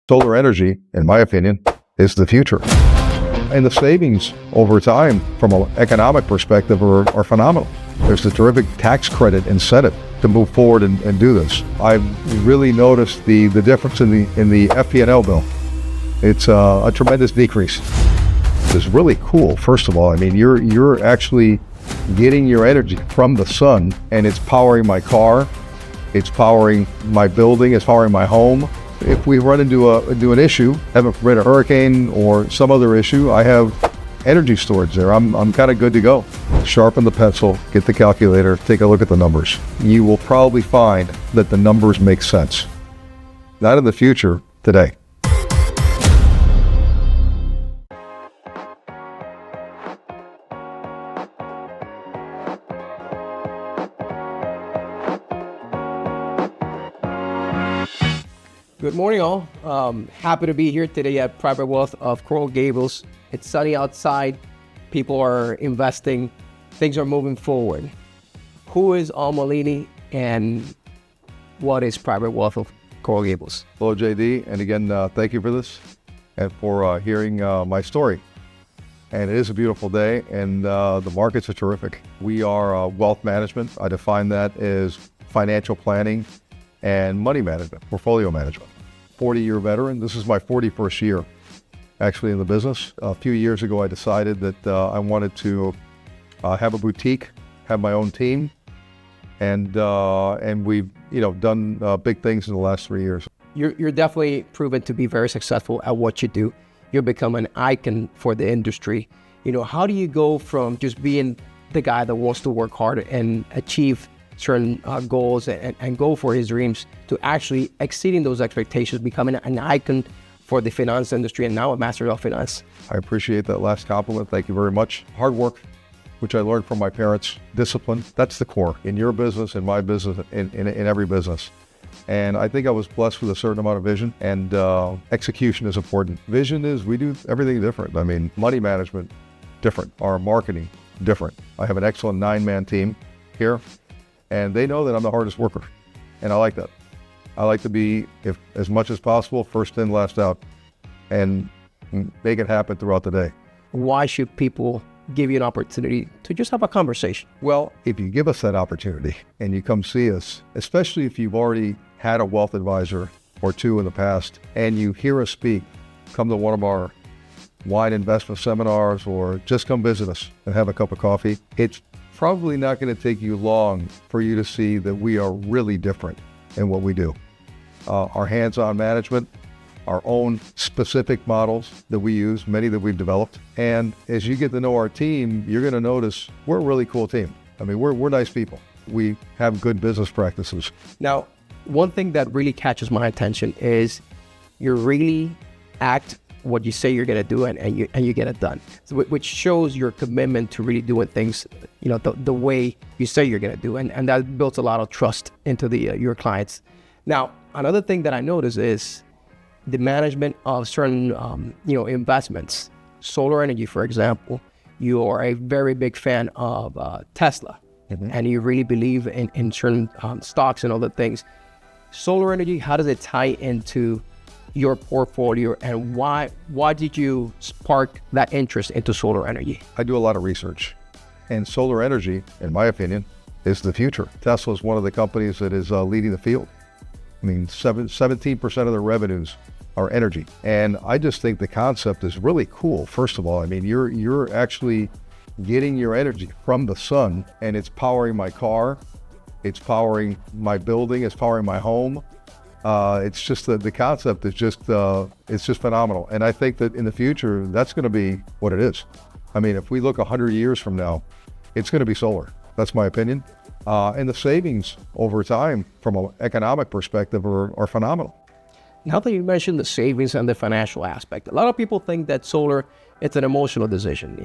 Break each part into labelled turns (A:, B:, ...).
A: Solar energy, in my opinion, is the future. And the savings over time from an economic perspective are phenomenal. There's a terrific tax credit incentive to move forward and do this. I've really noticed the difference in the FP&L bill. It's a tremendous decrease. It's really cool. First of all, I mean, you're actually getting your energy from the sun, and it's powering my car, it's powering my building, it's powering my home. If we run into an issue, heaven forbid a hurricane or some other issue, I have energy storage there. I'm kind of good to go. Sharpen the pencil, get the calculator, take a look at the numbers. You will probably find that the numbers make sense. Not in the future, today.
B: Good morning, all. Happy to be here today at Private Wealth of Coral Gables. It's sunny outside. People are investing. Things are moving forward. Who is Maulini and what is Private Wealth of Coral Gables?
A: Hello, JD. And again, thank you for this and for hearing my story. And it is a beautiful day, and the markets are terrific. We are wealth management. I define that as financial planning and money management, portfolio management. 40-year veteran. This is my 41st year actually in the business. A few years ago, I decided that I wanted to have a boutique, have my own team, and we've done big things in the last 3 years.
B: You're definitely proven to be very successful at what you do. You've become an icon for the industry. How do you go from just being the guy that wants to work hard and achieve certain goals and go for his dreams to actually exceeding those expectations, becoming an icon for the finance industry and now a master of finance?
A: I appreciate that last compliment. Thank you very much. Hard work, which I learned from my parents. Discipline, that's the core in your business, in my business, in every business. And I think I was blessed with a certain amount of vision, and execution is important. Vision is we do everything different. I mean, money management, different. Our marketing, different. I have an excellent 9-man team here, and they know that I'm the hardest worker, and I like that. I like to be, if as much as possible, first in, last out, and make it happen throughout the day.
B: Why should people give you an opportunity to just have a conversation?
A: Well, if you give us that opportunity and you come see us, especially if you've already had a wealth advisor or two in the past, and you hear us speak, come to one of our wine investment seminars, or just come visit us and have a cup of coffee. It's probably not going to take you long for you to see that we are really different in what we do. Our hands-on management, our own specific models that we use, many that we've developed. And as you get to know our team, you're going to notice we're a really cool team. I mean, we're nice people. We have good business practices.
B: Now, one thing that really catches my attention is you really act what you say you're going to do, and you get it done, so, which shows your commitment to really doing things, the way you say you're going to do, and that builds a lot of trust into your clients. Now, another thing that I notice is the management of certain, investments. Solar energy, for example, you are a very big fan of Tesla, and you really believe in certain stocks and other things. Solar energy, how does it tie into your portfolio, and why did you spark that interest into solar energy?
A: I do a lot of research, and solar energy, in my opinion, is the future. Tesla is one of the companies that is leading the field. I mean, 17% of their revenues are energy. And I just think the concept is really cool. First of all, I mean, you're actually getting your energy from the sun, and it's powering my car, it's powering my building, it's powering my home. It's just the concept is just it's just phenomenal. And I think that in the future, that's going to be what it is. I mean, if we look 100 years from now, it's going to be solar. That's my opinion. And the savings over time from an economic perspective are phenomenal.
B: Now that you mentioned the savings and the financial aspect, a lot of people think that solar, it's an emotional decision.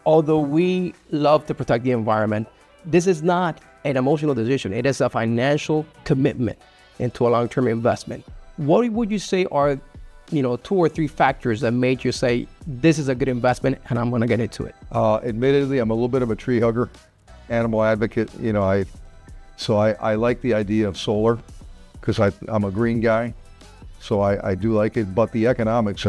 B: Although we love to protect the environment, this is not an emotional decision. It is a financial commitment into a long-term investment. What would you say are, 2 or 3 factors that made you say, this is a good investment and I'm gonna get into it?
A: Admittedly, I'm a little bit of a tree hugger, animal advocate. I like the idea of solar because I'm a green guy. So I do like it, but the economics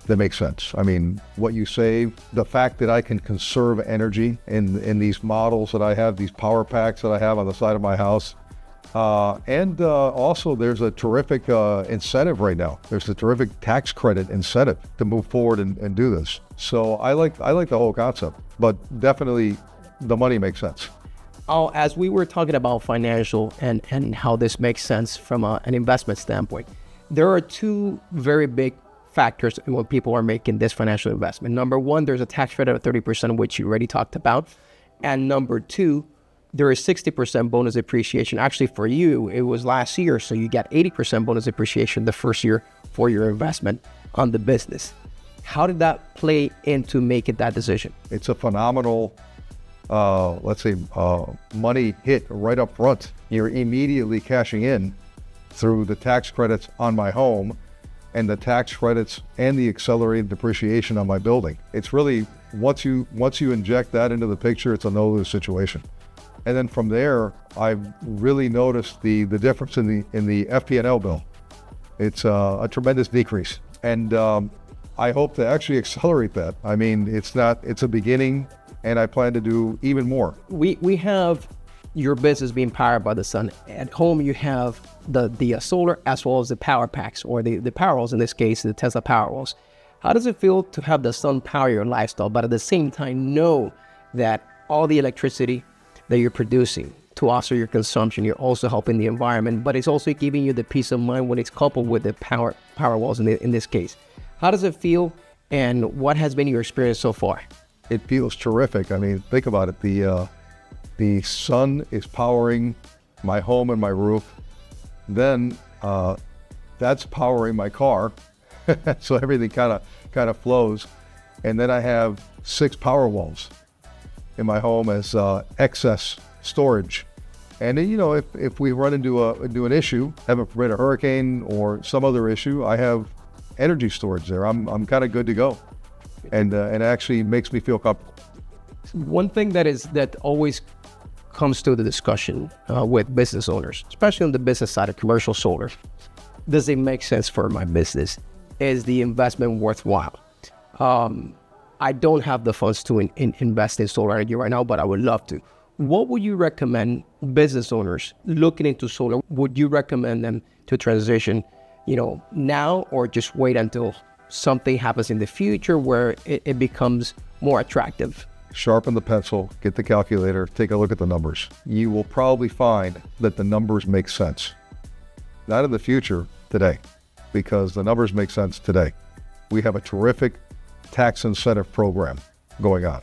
A: they make sense. I mean, what you save, the fact that I can conserve energy in these models that I have, these power packs that I have on the side of my house. And also there's a terrific incentive right now. There's a terrific tax credit incentive to move forward and do this. So I like the whole concept, but definitely the money makes sense.
B: Oh, as we were talking about financial and how this makes sense from an investment standpoint, there are two very big factors when people are making this financial investment. Number one, there's a tax credit of 30%, which you already talked about. And number two, there is 60% bonus depreciation. Actually, for you, it was last year, so you got 80% bonus depreciation the first year for your investment on the business. How did that play into making that decision?
A: It's a phenomenal, money hit right up front. You're immediately cashing in through the tax credits on my home and the tax credits and the accelerated depreciation on my building. It's really, once you inject that into the picture, it's a no-lose situation. And then from there, I've really noticed the difference in the FP&L bill. It's a tremendous decrease. And I hope to actually accelerate that. I mean, it's a beginning, and I plan to do even more.
B: We have your business being powered by the sun. At home, you have the solar as well as the power packs, or the Powerwalls, in this case, the Tesla Powerwalls. How does it feel to have the sun power your lifestyle, but at the same time know that all the electricity that you're producing to offset your consumption, you're also helping the environment, but it's also giving you the peace of mind when it's coupled with the Powerwalls in this case? How does it feel, and what has been your experience so far?
A: It feels terrific. I mean, think about it. The sun is powering my home and my roof. Then that's powering my car. So everything kind of flows. And then I have 6 Powerwalls in my home as excess storage. And then, if we run into an issue, heaven forbid a hurricane or some other issue, I have energy storage there. I'm kind of good to go, and it actually makes me feel comfortable.
B: One thing that always comes to the discussion with business owners, especially on the business side of commercial solar, does it make sense for my business? Is the investment worthwhile? I don't have the funds to invest in solar energy right now, but I would love to. What would you recommend business owners looking into solar? Would you recommend them to transition, now, or just wait until something happens in the future where it becomes more attractive?
A: Sharpen the pencil, get the calculator, take a look at the numbers. You will probably find that the numbers make sense. Not in the future, today, because the numbers make sense today. We have a terrific tax incentive program going on.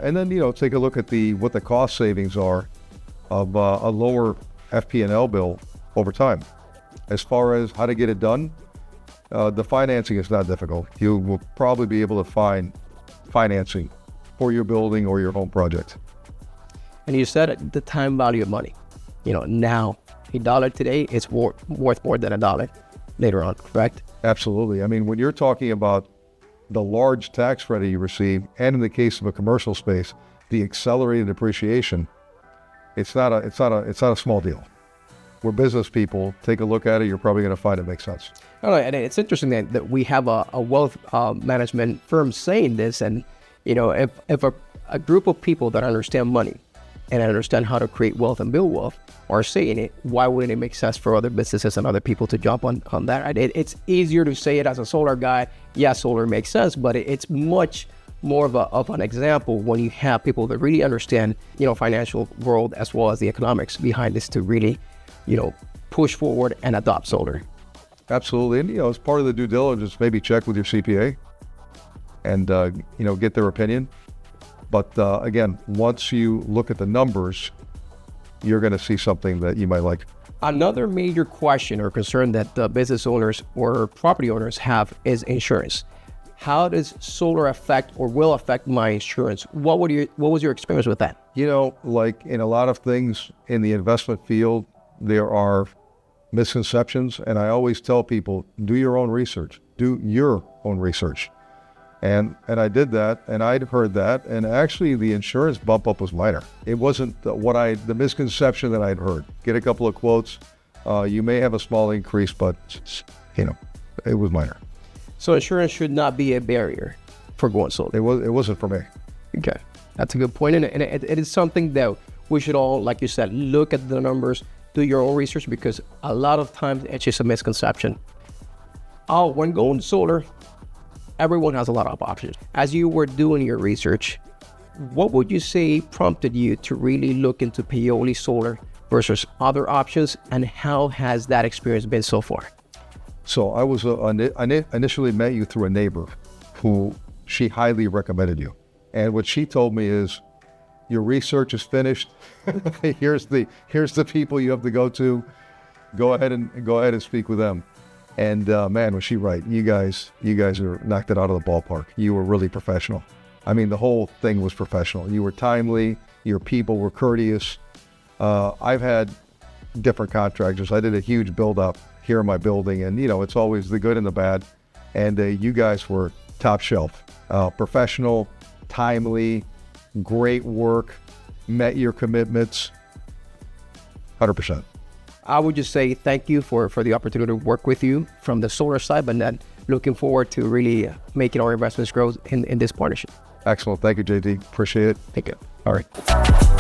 A: And then, take a look at what the cost savings are of a lower FP&L bill over time. As far as how to get it done, the financing is not difficult. You will probably be able to find financing for your building or your home project.
B: And you said the time value of money. Now $1 today is worth more than $1 later on, correct?
A: Absolutely. I mean, when you're talking about the large tax credit you receive, and in the case of a commercial space, the accelerated depreciation, it's not a small deal. We're business people. Take a look at it. You're probably going to find it makes sense.
B: All right, and it's interesting that we have a wealth management firm saying this, and if a group of people that understand money and understand how to create wealth and build wealth are saying it, why wouldn't it make sense for other businesses and other people to jump on that? Right? It's easier to say it as a solar guy. Yeah, solar makes sense, but it's much more of an example when you have people that really understand, financial world as well as the economics behind this to really, push forward and adopt solar.
A: Absolutely. And, as part of the due diligence, maybe check with your CPA and, get their opinion. But again, once you look at the numbers, you're going to see something that you might like.
B: Another major question or concern that business owners or property owners have is insurance. How does solar affect or will affect my insurance? What was your experience with that?
A: Like in a lot of things in the investment field, there are misconceptions, and I always tell people, do your own research. Do your own research. And I did that, and I'd heard that, and actually the insurance bump up was minor. It wasn't the misconception that I'd heard. Get a couple of quotes. You may have a small increase, but it was minor.
B: So insurance should not be a barrier for going solar.
A: It wasn't for me.
B: Okay, that's a good point, and it is something that we should all, like you said, look at the numbers, do your own research, because a lot of times it's just a misconception. Oh, when going solar, everyone has a lot of options. As you were doing your research, what would you say prompted you to really look into Paoli Solar versus other options, and how has that experience been so far?
A: So I was I initially met you through a neighbor who she highly recommended you. And what she told me is, your research is finished. here's the people you have to go to. Go ahead and speak with them. And man, was she right. You guys are knocked it out of the ballpark. You were really professional. I mean, the whole thing was professional. You were timely. Your people were courteous. I've had different contractors. I did a huge build up here in my building, and it's always the good and the bad. And you guys were top shelf, professional, timely, great work, met your commitments, 100%.
B: I would just say thank you for the opportunity to work with you from the solar side, but then looking forward to really making our investments grow in this partnership.
A: Excellent. Thank you, JD. Appreciate it.
B: Thank you.
A: All right.